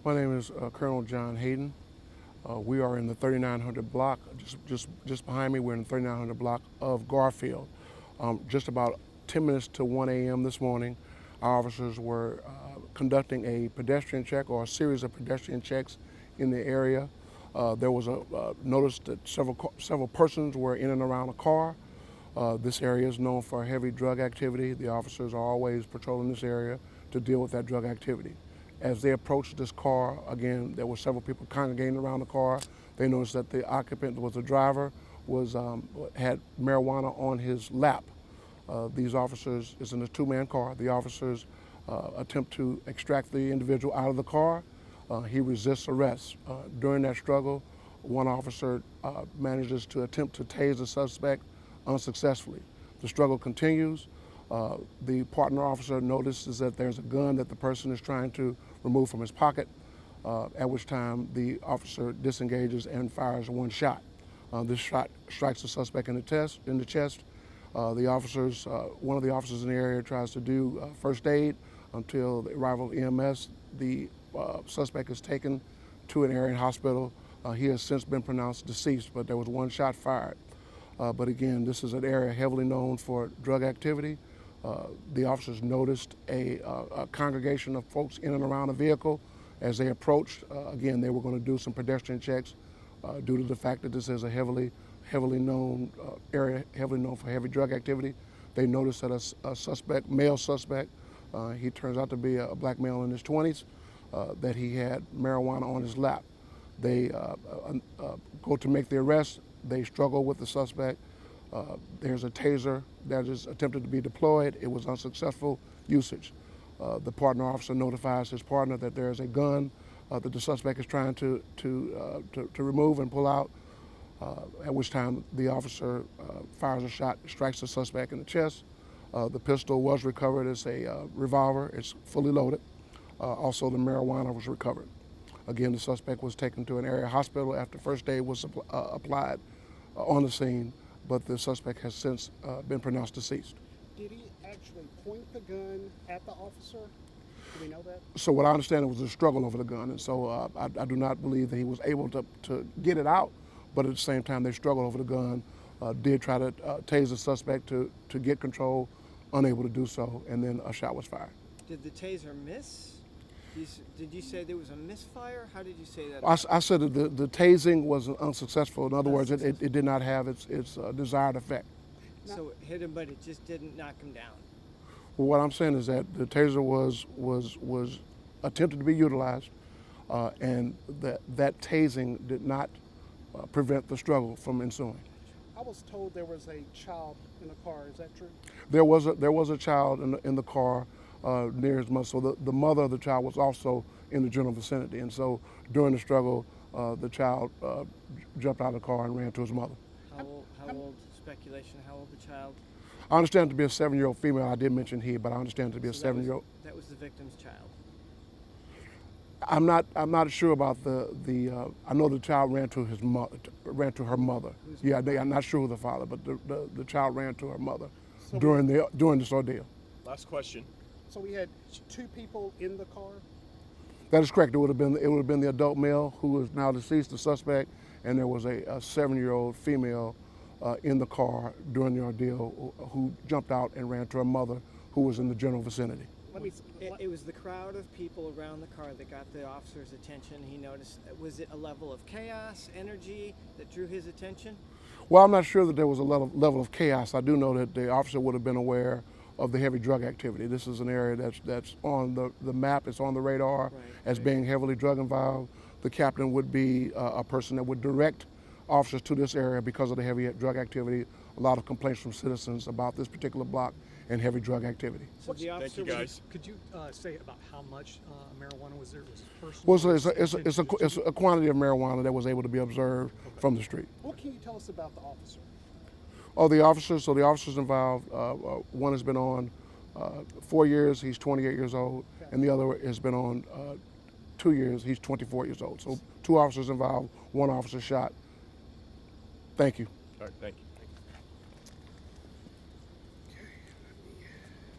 My name is Colonel John Hayden. We are in the 3900 block. Just behind me, we're in the 3900 block of Garfield. Just about 10 minutes to 1 a.m. this morning, our officers were conducting a pedestrian check or a series of pedestrian checks in the area. There was a notice that several persons were in and around a car. This area is known for heavy drug activity. The officers are always patrolling this area to deal with that drug activity. As they approached this car, again, there were several people congregating around the car. They noticed that the occupant, was the driver, had marijuana on his lap. These officers, it's in a two-man car. The officers attempt to extract the individual out of the car. He resists arrest. During that struggle, one officer manages to attempt to tase the suspect unsuccessfully. The struggle continues. The partner officer notices that there's a gun that the person is trying to remove from his pocket, at which time the officer disengages and fires one shot. This shot strikes the suspect in the chest. One of the officers in the area tries to do first aid until the arrival of EMS. The suspect is taken to an area hospital. He has since been pronounced deceased, but there was one shot fired. But again, this is an area heavily known for drug activity. The officers noticed a congregation of folks in and around a vehicle. As they approached, again, they were going to do some pedestrian checks due to the fact that this is a heavily known area, heavily known for heavy drug activity. They noticed that a male suspect, he turns out to be a black male in his 20s, that he had marijuana on his lap. They go to make the arrest. They struggle with the suspect. There's a taser that is attempted to be deployed. It was unsuccessful usage. The partner officer notifies his partner that there is a gun that the suspect is trying to remove and pull out, at which time the officer fires a shot, strikes the suspect in the chest. The pistol was recovered. It's a revolver. It's fully loaded. Also, the marijuana was recovered. Again, the suspect was taken to an area hospital after first aid was applied on the scene, but the suspect has since been pronounced deceased. Did he actually point the gun at the officer? Do we know that? So what I understand, it was a struggle over the gun, and so I do not believe that he was able to get it out, but at the same time they struggled over the gun, did try to tase the suspect to get control, unable to do so, and then a shot was fired. Did the taser miss? Did you say there was a misfire? How did you say that? I said that the tasing was unsuccessful. In other words, it did not have its desired effect. So it hit him, but it just didn't knock him down. Well, what I'm saying is that the taser was attempted to be utilized, and that tasing did not prevent the struggle from ensuing. I was told there was a child in the car. Is that true? There was a child in the car near his mother. So the mother of the child was also in the general vicinity, and so during the struggle, the child jumped out of the car and ran to his mother. How old? Speculation. How old the child? I understand it to be a 7-year-old female. I did mention he, but I understand it to be a 7-year-old. That was the victim's child. I'm not sure about the. I know the child ran to her mother. Yeah, I'm not sure who the father, but the child ran to her mother during this ordeal. Last question. So we had two people in the car? That is correct. It would have been the adult male who is now deceased, the suspect, and there was a 7-year-old female in the car during the ordeal who jumped out and ran to her mother, who was in the general vicinity. It was the crowd of people around the car that got the officer's attention. He noticed, was it a level of chaos, energy that drew his attention? Well, I'm not sure that there was a level of chaos. I do know that the officer would have been aware of the heavy drug activity. This is an area that's on the map, it's on the radar as being heavily drug involved. The captain would be a person that would direct officers to this area because of the heavy drug activity. A lot of complaints from citizens about this particular block and heavy drug activity. So the officer Thank you, guys. Could you say about how much marijuana was there? Was it personal? Well, it's a quantity of marijuana that was able to be observed from the street. What can you tell us about the officer? Oh, the officers involved, one has been on 4 years, he's 28 years old, and the other has been on 2 years, he's 24 years old. So 2 officers involved, 1 officer shot. Thank you. All right, thank you.